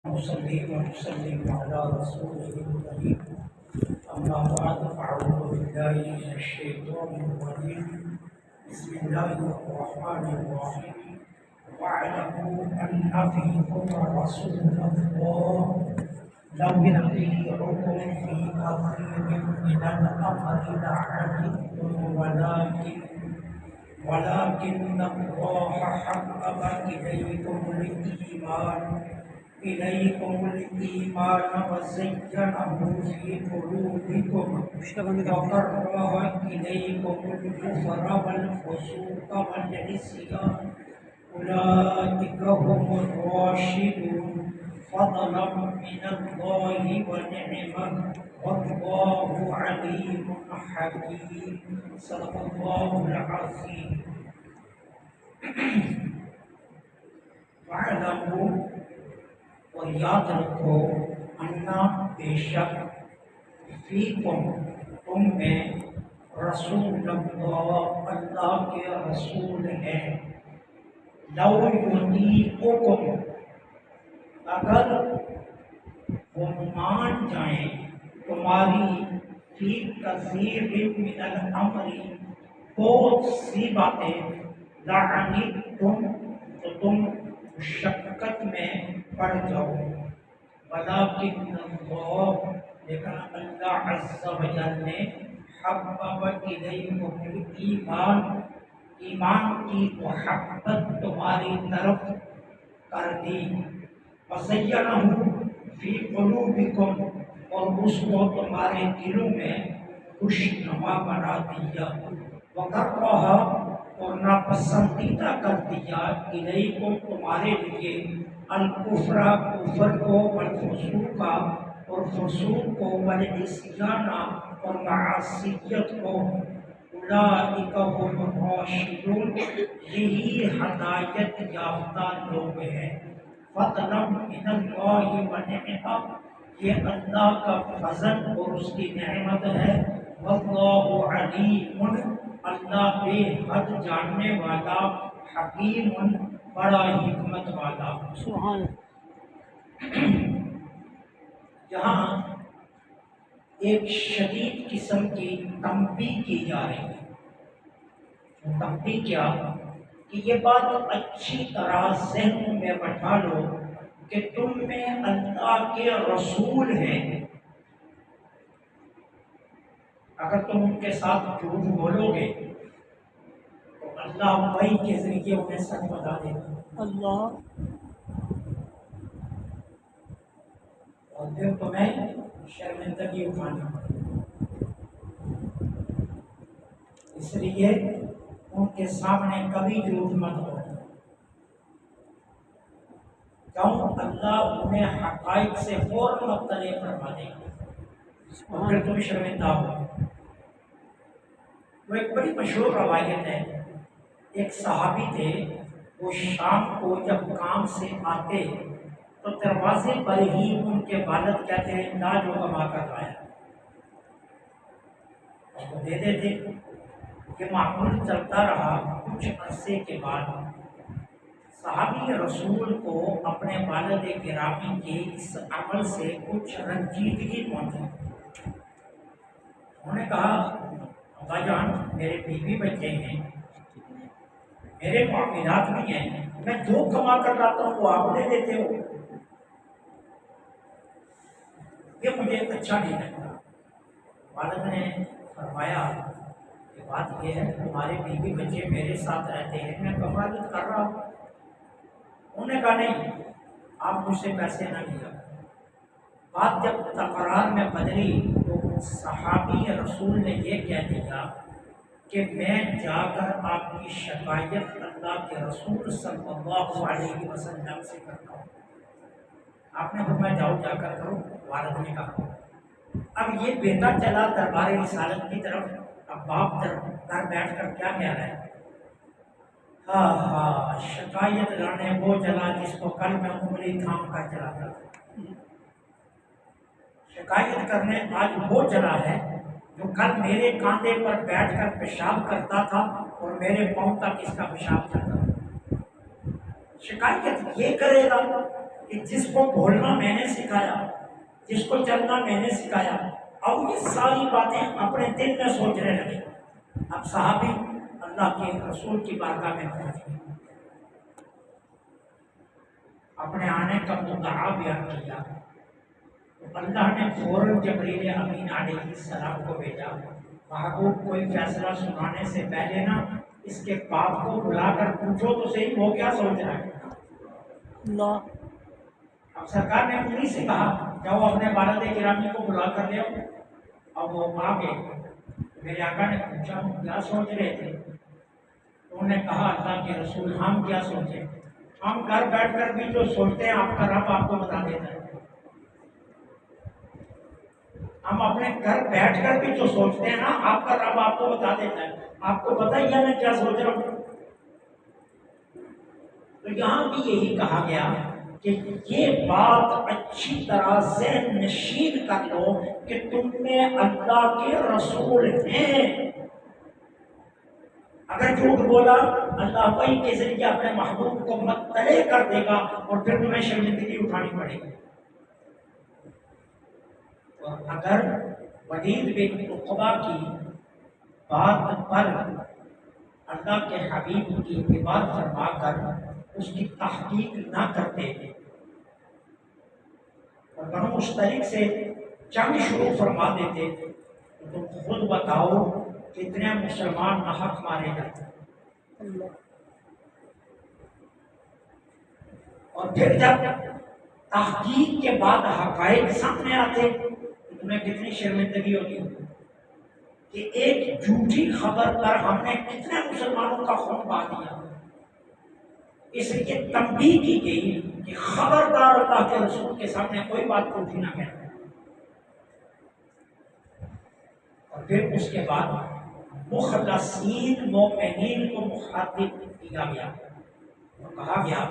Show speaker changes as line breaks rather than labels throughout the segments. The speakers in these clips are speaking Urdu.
نصلي ونسلم على رسوله الكريم أما بعد فأعوذ بالله من الشيطان الرجيم بسم الله الرحمن الرحيم واعلموا أن فيكم رسول الله لو يطيعكم في كثير من الأمر لعنتم ولكن الله حبب إليكم الإيمان وزينه في قلوبكم وكره إليكم الكفر والفسوق والعصيان أولئك هم الراشدون فضلا من الله ونعمة والله عليم حكيم صدق الله العظيم واعلموا اور یاد رکھو انا بے شک فیکم تم میں رسول اللہ کے رسول ہیں لو یطیعکم اگر وہ مان جائیں تمہاری فی کثیر من الامر بہت سی باتیں لعنتم تو تم مشقت میں پڑ جاؤ ولیکن اللہ لیکن اللہ عز و جل نے حبب الیکم الایمان ایمان کی محبت تمہاری طرف کر دی وزینہ فی قلوبکم اور اس کو تمہارے دلوں میں خوشنما بنا دیا وکرہ اور ناپسندیدہ کر دیا الیکم تمہارے لیے الکفر کفر کو والفسوق اور فسوق کو والعصیان اور معصیت کو اولئک هم الراشدون یہی ہدایت یافتہ لوگ ہیں فضلا من اللہ ونعمہ یہ اللہ کا فضل اور اس کی نعمت ہے واللہ علیم اللہ بے حد جاننے والا حکیم بڑا حکمت والا سبحان یہاں ایک شدید قسم کی تنبیہ کی جا رہی ہے تنبیہ کیا کہ یہ بات اچھی طرح ذہن میں بٹھا لو کہ تم میں اللہ کے رسول ہیں اگر تم ان کے ساتھ جھوٹ بولو گے تو اللہ وحی کے ذریعے انہیں سچ بتا دے گا اللہ اور پھر تمہیں شرمندگی اٹھانی پڑے اس لیے ان کے سامنے کبھی جھوٹ مت بولو کیوں اللہ انہیں حقائق سے فوراً مطلع فرما دے گا اور پھر تم شرمندہ ہو وہ ایک بڑی مشہور روایت ہے ایک صحابی تھے وہ شام کو جب کام سے آتے تو دروازے پر ہی ان کے والد کہتے ہیں لا جو کما کر آیا اس کو دے دیتے یہ معمول چلتا رہا کچھ عرصے کے بعد صحابی رسول کو اپنے والد گرامی کے اس عمل سے کچھ رنجیدگی پہنچی انہوں نے کہا ابا جان میرے بیوی بچے ہیں میرے معاملات بھی ہیں میں جو کما کر لاتا ہوں وہ آپ دے دیتے ہو یہ مجھے اچھا نہیں لگتا والد نے فرمایا کہ بات یہ ہے تمہارے بیوی بچے میرے ساتھ رہتے ہیں میں کفالت کر رہا ہوں انہوں نے کہا نہیں آپ مجھ سے پیسے نہ لیا بات جب تکرار میں بدلی تو صحابی رسول نے یہ کہہ دیا کہ میں جا کر آپ کی شکایت اللہ کے رسول صلی اللہ علیہ وسلم سے کرتا ہوں آپ نے فرمایا جاؤ جا کر کرو والد نے کہا اب یہ بیٹا چلا دربار رسالت کی طرف اب باپ در بیٹھ کر کیا کہہ رہا ہے ہاں ہاں شکایت لانے وہ چلا جس کو کل میں انگلی تھام کر چلاتا تھا شکایت کرنے آج وہ چلا ہے جو کل میرے کاندھے پر بیٹھ کر پیشاب کرتا تھا اور میرے پاؤں تک اس کا پیشاب جاتا تھا شکایت یہ کرے گا کہ جس کو بولنا میں نے سکھایا، جس کو چلنا میں نے سکھایا، اب یہ ساری باتیں اپنے دل میں سوچنے لگے۔ اب صحابی اللہ کے رسول کی بارگاہ میں پہنچ گئے، اپنے آنے کا مدعا بیان کیا، تو اللہ نے فوراً جبریل امین علیہ السلام کو بھیجا، محبوب کوئی فیصلہ سنانے سے پہلے نا اس کے باپ کو بلا کر پوچھو تو صحیح وہ کیا سوچ رہا ہے۔ اللہ، اب سرکار نے انہیں سے کہا جاؤ اپنے والد گرامی کو بلا کر لے آؤ۔ اب وہ آ گئے، میرے آقا نے پوچھا ہم کیا سوچ رہے تھے؟ انہوں نے کہا اللہ کے رسول ہم کیا سوچیں، ہم گھر بیٹھ کر بھی جو سوچتے ہیں آپ کا رب آپ کو بتا دیتا ہے۔ ہم اپنے گھر بیٹھ کر بھی جو سوچتے ہیں نا آپ کا رب آپ کو بتا دیتا ہے۔ آپ کو پتہ ہی ہے میں کیا سوچ رہا ہوں؟ تو یہاں بھی یہی کہا گیا کہ یہ بات اچھی طرح ذہن نشین کر لو کہ تم میں اللہ کے رسول ہیں۔ اگر جھوٹ بولا اللہ وحی کے ذریعے اپنے محبوب کو مطلع کر دے گا اور پھر تمہیں شرمندگی اٹھانی پڑے گی۔ اور اگر ولید بن عقبہ کی بات پر اللہ کے حبیب کی اتباع فرما کر اس کی تحقیق نہ کرتے اور بنو مشترک سے جنگ شروع فرما دیتے تو تم خود بتاؤ کتنے مسلمان ناحق مارے جاتے۔ اور پھر جب تحقیق کے بعد حقائق سامنے آتے تو تمہیں کتنی شرمندگی ہوتی کہ ایک جھوٹی خبر پر ہم نے کتنے مسلمانوں کا خون بہا دیا۔ اس لیے تنبیہ کی گئی کہ خبردار اللہ کے رسول کے سامنے کوئی بات جھوٹی نہ کہنا۔ اور پھر اس کے بعد مخلصین مومنین کو مخاطب کیا گیا اور کہا گیا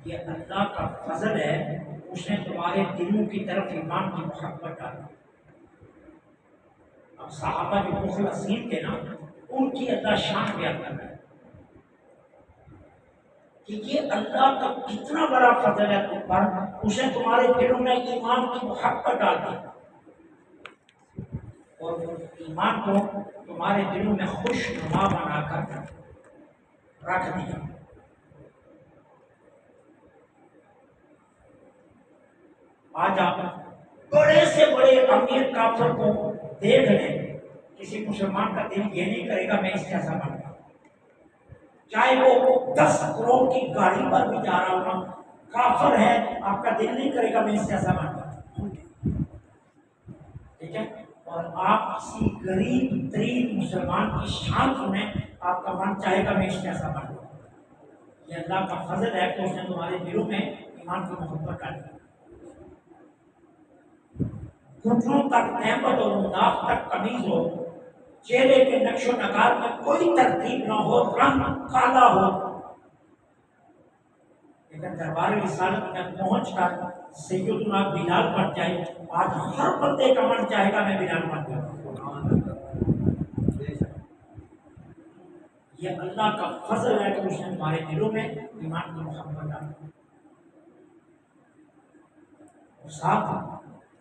کہ اللہ کا فضل ہے اس نے تمہارے دلوں کی طرف ایمان کی محبت ڈالی۔ اب صحابہ جو مخلصین تھے نا ان کی اللہ شان بیان کر رہا ہے کہ یہ اللہ کا کتنا بڑا فضل ہے تم پر، اس نے تمہارے دلوں میں ایمان کی محبت ڈال دی اور ایمان کو تمہارے دلوں میں خوش نما بنا کر رکھ دیا۔ آج آپ بڑے سے بڑے امیر کافر کو دیکھ لیں، کسی مسلمان کا دل یہ نہیں کرے گا میں اس جیسا بن گا، چاہے وہ 10 کروڑ کی گاڑی پر بھی جا رہا ہوگا، کافر ہے آپ کا دل نہیں کرے گا میں اس جیسا بن گا، ٹھیک ہے؟ اور آپ کسی غریب ترین مسلمان کی شان سنیں آپ کا من چاہے گا میں اس جیسا بن گا۔ یہ اللہ کا فضل ہے کہ اس نے تمہارے دلوں میں ایمان کی محبت ڈالی۔ گھٹنوں تک نعمت اور مناف تک قمیض ہو، چہرے کے نقش و نگار میں کوئی ترتیب نہ ہو، رنگ کالا ہو، لیکن دربار رسالت میں پہنچ کر سیدنا بلال بن جائے، آج ہر بندے کا من چاہے گا میں بلال بن جاؤں۔ یہ اللہ کا فضل ہے کہ اس نے تمہارے دلوں میں ایمان کی محبت ڈالی اور ساتھ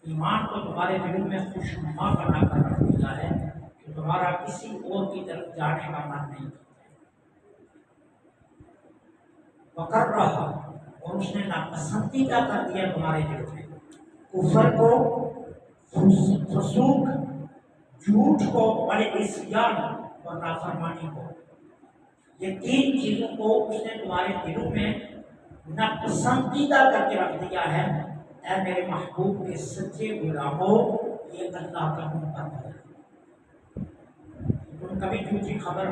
ایمان کو تمہارے دلوں میں خوشنما بنا کر رکھ دیا ہے کہ تمہارا کسی اور کی طرف جانے کا من نہیں پکڑ رہا اور اس نے ناپسندیدہ کر دیا تمہارے دلوں میں کفر کو، فسوق، جھوٹ کو، عصیان اور نافرمانی کو۔ یہ 3 چیزوں کو اس نے تمہارے دلوں میں ناپسندیدہ کر کے رکھ دیا ہے۔ اے میرے محبوب کے سچے غلاموں، یہ اللہ کا مقدر ہے۔ تم کبھی جھوٹی خبر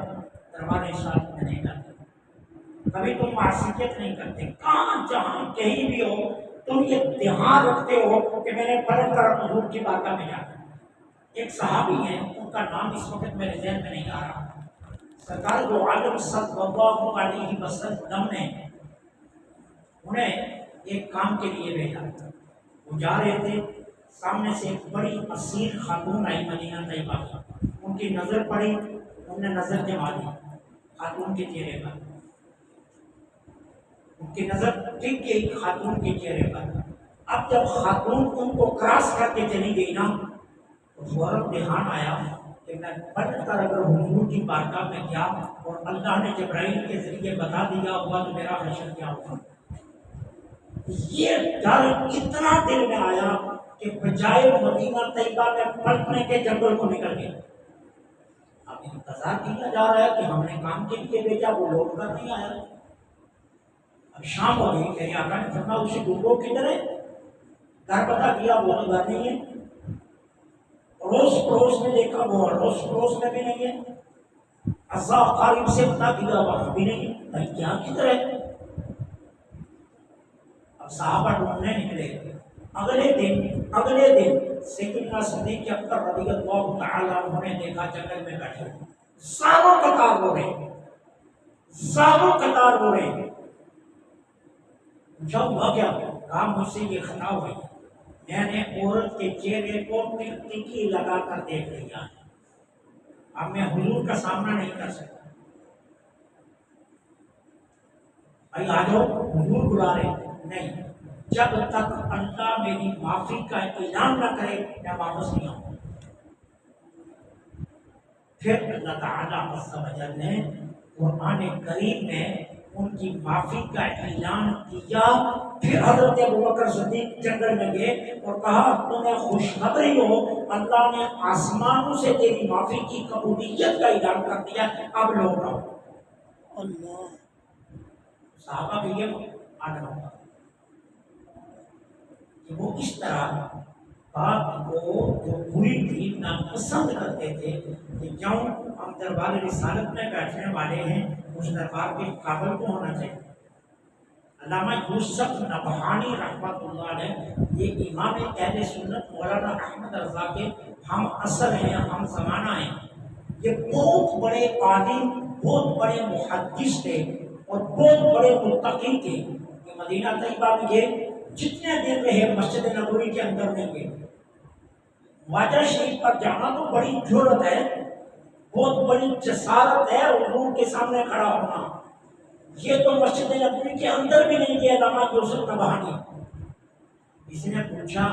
دربار رسالت میں نہیں ڈالتے، کبھی تم معصیت نہیں کرتے، کہاں جہاں کہیں بھی ہو تم یہ دھیان رکھتے ہو کہ میں نے پلٹ کر حضور کی بارگاہ میں جانا۔ ایک صحابی ہیں ان کا نام اس وقت میرے ذہن میں نہیں آ رہا، سرکار دو عالم صلی اللہ علیہ وسلم نے انہیں ایک کام کے لیے بھیجا۔ وہ جا رہے تھے، سامنے سے ایک بڑی اصیل خاتون آئی مدینہ طیبہ کی، ان کی نظر پڑی، انہوں نے نظر جما دی خاتون کے چہرے پر، ان کی نظر ٹک گئی خاتون کے چہرے پر. اب جب خاتون ان کو کراس کر کے چلی گئی نا تو فوراً دھیان آیا کہ میں پلٹ کر اگر حضور کی بارگاہ میں گیا اور اللہ نے جبرائیل کے ذریعے بتا دیا ہوا تو میرا حشر کیا ہوگا. یہ ڈر اتنا دل میں آیا کہ بجائے مدینہ طیبہ میں پلٹنے کے جنگل کو نکل گیا. اب انتظار کیا جا رہا ہے کہ ہم نے کام کے لیے بھیجا وہ لوٹ کر نہیں آیا. اب شام ہو گئی کہ آقا نے فرمایا اسی ڈوبو کدھر ہے. گھر پتہ کیا وہ تو گھر نہیں ہے. روز پڑوس میں دیکھا وہ روز پڑوس میں بھی نہیں ہے. اصحاب قریب سے پتہ کیا وہاں بھی نہیں ہے. بھائی کیا کدھر ہے. اب صحابہ ڈھونڈنے نکلے. اگلے دن سیدنا صدیق اکبر رضی اللہ تعالی عنہ نے دیکھا جنگل میں بیٹھے سالوں قطار ہو رہے جب ہوا کیا کہا مجھ سے یہ خطا ہوئی. میں نے عورت کے چہرے کو ٹکی لگا کر دیکھ لیا. اب میں حضور کا سامنا نہیں کر سکتا. بھائی آ جاؤ حضور بلا رہے نہیں. جب تک اللہ میری معافی کا اعلان نہ کرے میں واپس نہیں آؤں. پھر اللہ تعالیٰ عز و جل نے قرآن کریم میں ان کی معافی کا اعلان کیا. پھر حضرت ابوبکر صدیق جنگل میں گئے اور کہا تمہیں خوشخبری ہو اللہ نے آسمانوں سے تیری معافی کی قبولیت کا اعلان کر دیا. اب لوٹ آؤ. اللہ صحابہ بھی یہ آگے ہوگا کہ وہ اس طرح بات کو جو پوری دین ناپسند کرتے تھے کہ کیوں ہم دربار رسالت میں بیٹھنے والے ہیں اس دربار کے قابل کو ہونا چاہیے. علامہ یوسف نبہانی رحمۃ اللہ علیہ یہ امام اہل سنت مولانا احمد رضا کے ہم اصل ہیں ہم زمانہ ہیں. یہ بہت بڑے عالم بہت بڑے محدث تھے اور بہت بڑے متقی تھے. یہ مدینہ طیبہ میں یہ جتنے دن رہے مسجد نبوی کے اندر نہیں گئے. خواجہ شریف پر جانا تو بڑی جرأت ہے بہت بڑی جسارت ہے حضور کے سامنے کھڑا ہونا. یہ تو مسجد نبوی کے اندر بھی نہیں گیا علامہ یوسف نبہانی. اس نے پوچھا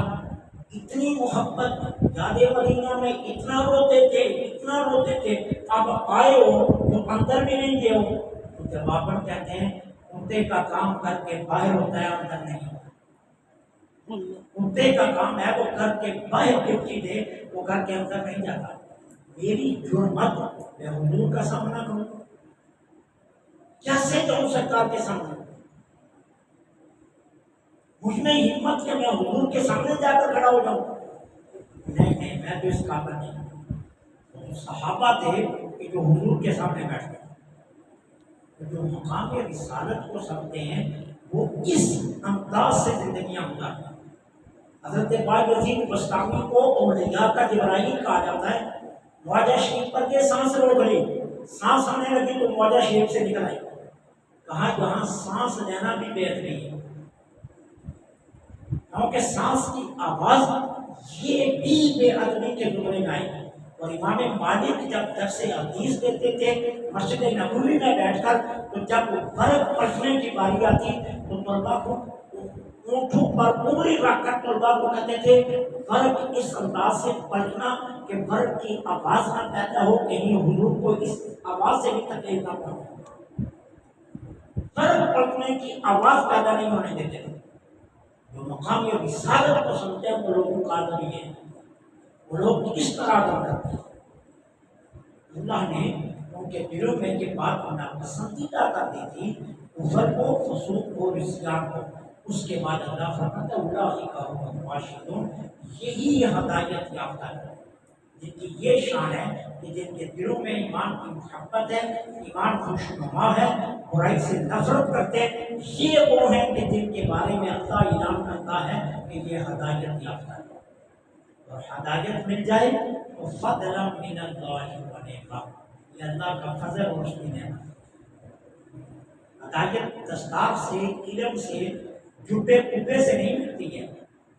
اتنی محبت یاد مدینہ میں اتنا روتے تھے اب آئے ہو تو اندر بھی نہیں گئے ہو. تو جواب کہتے ہیں کتے کا کام کر کے باہر ہوتا ہے اندر نہیں ہوتا. کتے کا کام ہے وہ گھر کے باہر ڈیوٹی دے وہ گھر کے اندر نہیں جاتا. میری جرمت میں حضور کا سامنا کروں کیسے کروں سرکار کے سامنے. مجھ میں ہمت کہ میں حضور کے سامنے جا کر کھڑا ہو جاؤں. نہیں میں تو اس قابل نہیں. صحابہ تھے کہ جو حضور کے سامنے بیٹھ گئے. جو مقام رسالت کو سمجھتے ہیں وہ اس انداز سے زندگیاں گزارتے ہیں. حضرت بایزید بسطامی کو اولیاء کا جبرائیل کہا جاتا ہے. خواجہ شریف پر کے سانس روک لی. سانس آنے لگی تو خواجہ شریف سے نکل آئی. کہا جہاں سانس لینا بھی بہتری ہے کیونکہ سانس کی آواز یہ بھی بے ادبی کے زمرے میں آئی. اور امام مالک جب درس حدیث دیتے تھے مسجد نبوی میں بیٹھ کر تو جب برف پڑھنے کی باری آتی تو طلبا کو اونٹوں پر انگلی رکھ کر طلبا کو کہتے تھے برف اس انداز سے پڑھنا کہ برف کی آواز نہ پیدا ہو کہیں حضور کو اس آواز سے بھی تکلیف نہ پہنچے. برف پڑھنے کی آواز پیدا نہیں ہونے دیتے تھے. جو مقامی رسالت کو سمجھتے ہیں وہ لوگوں کا آدمی ہے. وہ لوگ اس طرح کرتے ہیں. اللہ نے ان کے دلوں میں یہ بات ناپسندیدہ کر دی تھی کفر کو فسوق کو عصیان کو. اس کے بعد اللہ فرماتا ہے اولئک هم الراشدون یہی ہدایت یافتہ ہے جن کی یہ شان ہے کہ جن کے دلوں میں ایمان کی محبت ہے ایمان خوشنما ہے برائی سے نفرت کرتے ہیں. یہ وہ ہیں کہ جن کے بارے میں اللہ اعلان کرتا ہے کہ یہ ہدایت یافتہ ہے. اور ہدایت مل جائے تو فضل من اللہ ونعمہ یہ اللہ کا فضل اور اس کی نعمت. ہدایت دستار سے علم سے جھوٹے پوپے سے نہیں ملتی ہے.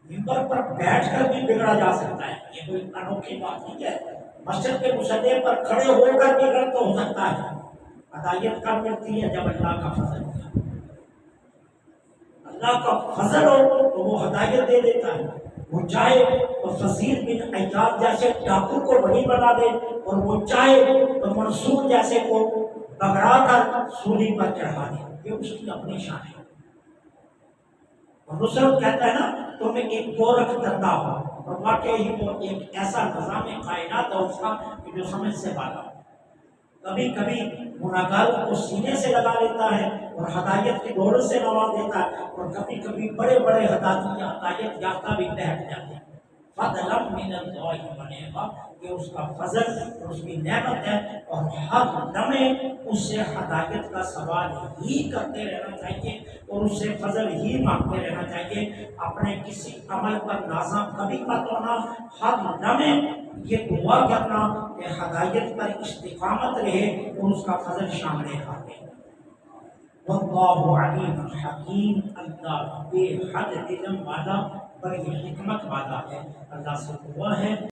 ممبر پر بیٹھ کر بھی بگڑا جا سکتا ہے. یہ کوئی انوکھی بات نہیں ہے. مسجد کے مصلی پر کھڑے ہو کر بھی غلط ہو سکتا ہے. ہدایت کب ملتی ہے جب اللہ کا فضل ہے. اللہ کا فضل ہو تو وہ ہدایت دے دیتا ہے، وہ چاہے تو فضیل بن عیاض جیسے ڈاکو کو ولی بنا دے، اور وہ چاہے تو منصور جیسے کو پکڑا کر سولی پر چڑھا دے، یہ اس کی اپنی شان ہے۔ اور نصرت کہتا ہے نا تمہیں ایک گورکھ دھندا ہو، اور واقعی ہی وہ ایک ایسا نظام کائنات ہے اس کا کہ جو سمجھ سے بالا، کبھی کبھی گناہگاروں کو سینے سے لگا لیتا ہے اور ہدایت کی دولت سے نواز دیتا ہے، اور کبھی کبھی بڑے بڑے ہدایت یافتہ بھی بہت جاتے ہیں۔ فضلا من اللہ بنے گا، یہ اس کا فضل اور اس کی نعمت ہے، اور ہر لمحے اس سے ہدایت کا سوال ہی کرتے رہنا چاہیے اور اس سے فضل ہی مانگتے رہنا چاہیے۔ اپنے کسی عمل پر نازاں کبھی مت ہونا، ہر لمحے یہ دعا کرنا کہ ہدایت پر استقامت رہے اور اس کا فضل شامل آئے۔ واللہ علیم حکیم، اللہ بے حد علم والا، بڑی حکمت والا ہے۔ اللہ سے دعا ہے